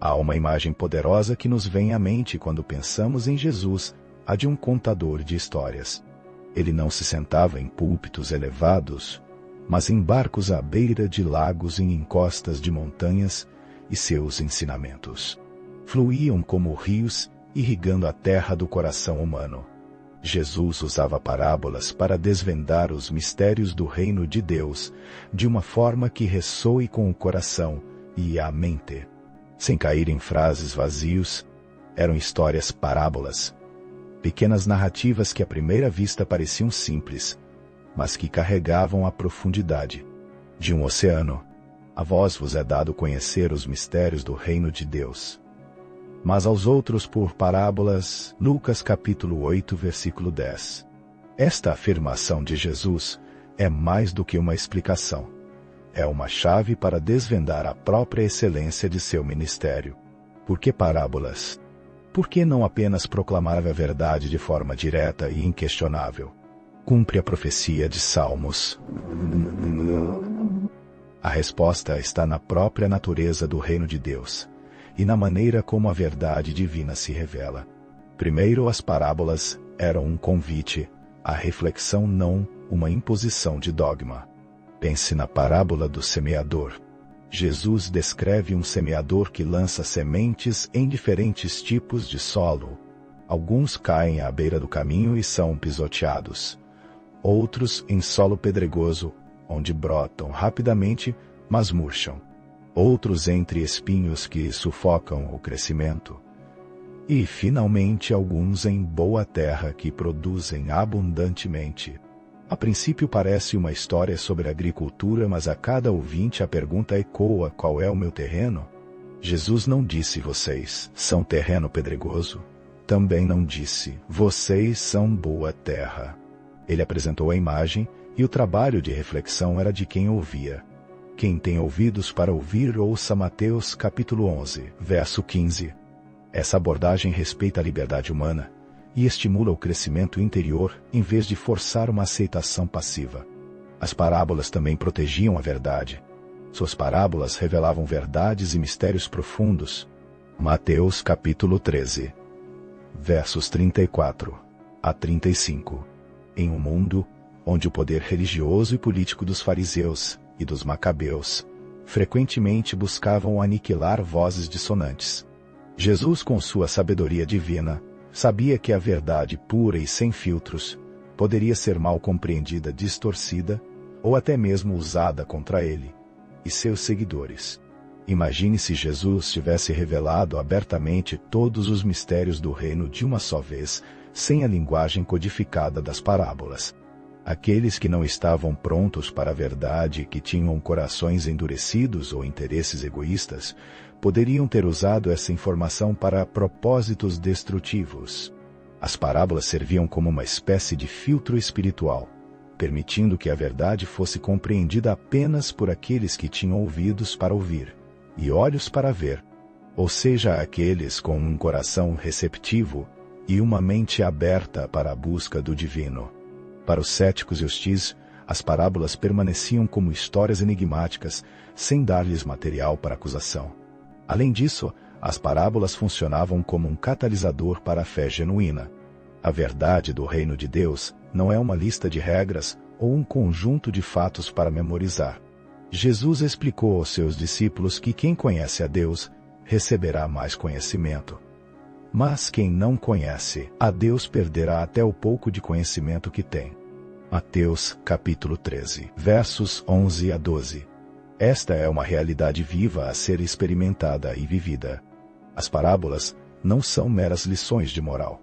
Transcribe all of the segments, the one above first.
Há uma imagem poderosa que nos vem à mente quando pensamos em Jesus, a de um contador de histórias. Ele não se sentava em púlpitos elevados, mas em barcos à beira de lagos em encostas de montanhas, e seus ensinamentos fluíam como rios, irrigando a terra do coração humano. Jesus usava parábolas para desvendar os mistérios do reino de Deus, de uma forma que ressoe com o coração e a mente. Sem cair em frases vazios, eram histórias parábolas, pequenas narrativas que à primeira vista pareciam simples, mas que carregavam a profundidade de um oceano. A vós vos é dado conhecer os mistérios do reino de Deus, mas aos outros por parábolas. Lucas capítulo 8, versículo 10. Esta afirmação de Jesus é mais do que uma explicação. É uma chave para desvendar a própria excelência de seu ministério. Por que parábolas? Por que não apenas proclamar a verdade de forma direta e inquestionável? Cumpre a profecia de Salmos. A resposta está na própria natureza do reino de Deus e na maneira como a verdade divina se revela. Primeiro, as parábolas eram um convite à reflexão, não uma imposição de dogma. Pense na parábola do semeador. Jesus descreve um semeador que lança sementes em diferentes tipos de solo. Alguns caem à beira do caminho e são pisoteados. Outros em solo pedregoso, onde brotam rapidamente, mas murcham. Outros entre espinhos que sufocam o crescimento. E, finalmente, alguns em boa terra que produzem abundantemente. A princípio parece uma história sobre agricultura, mas a cada ouvinte a pergunta ecoa: qual é o meu terreno? Jesus não disse: vocês são terreno pedregoso. Também não disse: vocês são boa terra. Ele apresentou a imagem, e o trabalho de reflexão era de quem ouvia. Quem tem ouvidos para ouvir, ouça Mateus capítulo 11, verso 15. Essa abordagem respeita a liberdade humana e estimula o crescimento interior em vez de forçar uma aceitação passiva. As parábolas também protegiam a verdade. Suas parábolas revelavam verdades e mistérios profundos. Mateus capítulo 13, versos 34 a 35. Em um mundo onde o poder religioso e político dos fariseus e dos macabeus frequentemente buscavam aniquilar vozes dissonantes, Jesus, com sua sabedoria divina, sabia que a verdade pura e sem filtros poderia ser mal compreendida, distorcida ou até mesmo usada contra ele e seus seguidores. Imagine se Jesus tivesse revelado abertamente todos os mistérios do reino de uma só vez, sem a linguagem codificada das parábolas. Aqueles que não estavam prontos para a verdade, que tinham corações endurecidos ou interesses egoístas, poderiam ter usado essa informação para propósitos destrutivos. As parábolas serviam como uma espécie de filtro espiritual, permitindo que a verdade fosse compreendida apenas por aqueles que tinham ouvidos para ouvir e olhos para ver, ou seja, aqueles com um coração receptivo e uma mente aberta para a busca do divino. Para os céticos e hostis, as parábolas permaneciam como histórias enigmáticas, sem dar-lhes material para acusação. Além disso, as parábolas funcionavam como um catalisador para a fé genuína. A verdade do reino de Deus não é uma lista de regras ou um conjunto de fatos para memorizar. Jesus explicou aos seus discípulos que quem conhece a Deus receberá mais conhecimento. Mas quem não conhece a Deus perderá até o pouco de conhecimento que tem. Mateus capítulo 13, versos 11 a 12. Esta é uma realidade viva a ser experimentada e vivida. As parábolas não são meras lições de moral.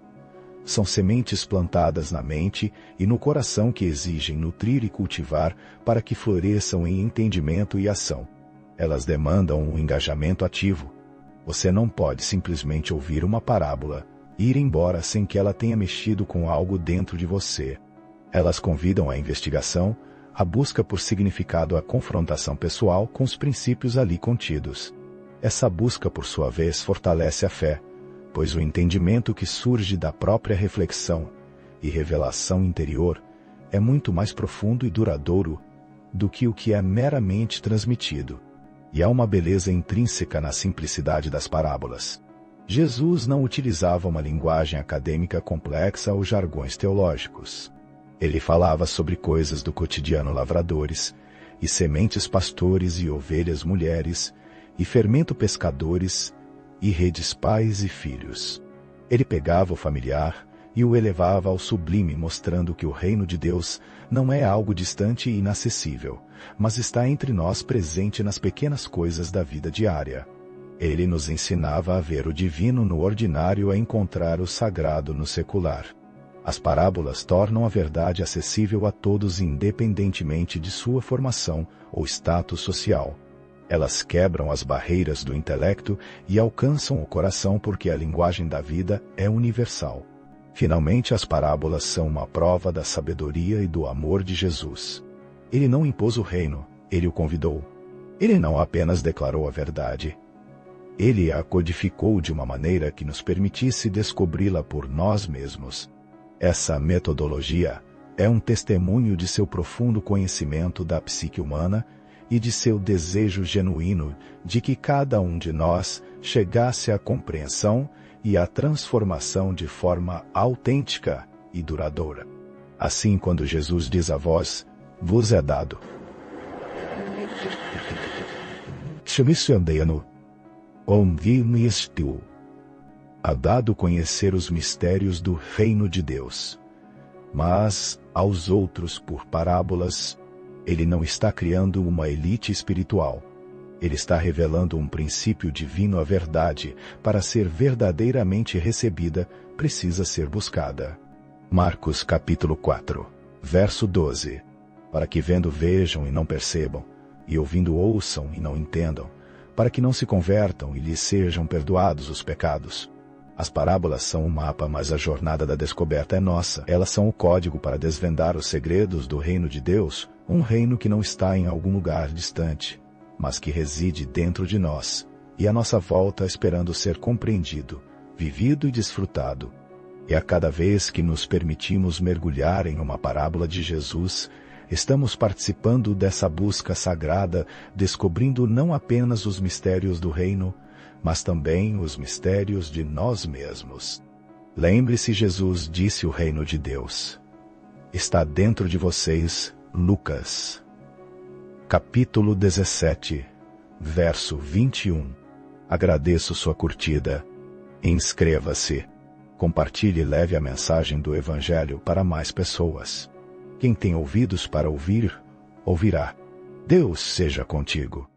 São sementes plantadas na mente e no coração que exigem nutrir e cultivar para que floresçam em entendimento e ação. Elas demandam um engajamento ativo. Você não pode simplesmente ouvir uma parábola e ir embora sem que ela tenha mexido com algo dentro de você. Elas convidam à investigação, à busca por significado, à confrontação pessoal com os princípios ali contidos. Essa busca, por sua vez, fortalece a fé, pois o entendimento que surge da própria reflexão e revelação interior é muito mais profundo e duradouro do que o que é meramente transmitido. E há uma beleza intrínseca na simplicidade das parábolas. Jesus não utilizava uma linguagem acadêmica complexa ou jargões teológicos. Ele falava sobre coisas do cotidiano: lavradores, e sementes pastores e ovelhas mulheres, e fermento pescadores, e redes pais e filhos. Ele pegava o familiar e o elevava ao sublime, mostrando que o reino de Deus não é algo distante e inacessível, mas está entre nós, presente nas pequenas coisas da vida diária. Ele nos ensinava a ver o divino no ordinário, a encontrar o sagrado no secular. As parábolas tornam a verdade acessível a todos, independentemente de sua formação ou status social. Elas quebram as barreiras do intelecto e alcançam o coração, porque a linguagem da vida é universal. Finalmente, as parábolas são uma prova da sabedoria e do amor de Jesus. Ele não impôs o reino, ele o convidou. Ele não apenas declarou a verdade. Ele a codificou de uma maneira que nos permitisse descobri-la por nós mesmos. Essa metodologia é um testemunho de seu profundo conhecimento da psique humana e de seu desejo genuíno de que cada um de nós chegasse à compreensão e à transformação de forma autêntica e duradoura. Assim, quando Jesus diz a vós, vos é dado. Há dado conhecer os mistérios do reino de Deus. Mas, aos outros por parábolas, ele não está criando uma elite espiritual. Ele está revelando um princípio divino. A verdade, para ser verdadeiramente recebida, precisa ser buscada. Marcos capítulo 4, verso 12. Para que vendo vejam e não percebam, e ouvindo ouçam e não entendam, para que não se convertam e lhes sejam perdoados os pecados. As parábolas são um mapa, mas a jornada da descoberta é nossa. Elas são o código para desvendar os segredos do reino de Deus, um reino que não está em algum lugar distante, mas que reside dentro de nós, e à nossa volta, esperando ser compreendido, vivido e desfrutado. E a cada vez que nos permitimos mergulhar em uma parábola de Jesus, estamos participando dessa busca sagrada, descobrindo não apenas os mistérios do reino, mas também os mistérios de nós mesmos. Lembre-se, Jesus disse: o reino de Deus está dentro de vocês. Lucas capítulo 17, verso 21. Agradeço sua curtida. Inscreva-se, compartilhe e leve a mensagem do Evangelho para mais pessoas. Quem tem ouvidos para ouvir, ouvirá. Deus seja contigo.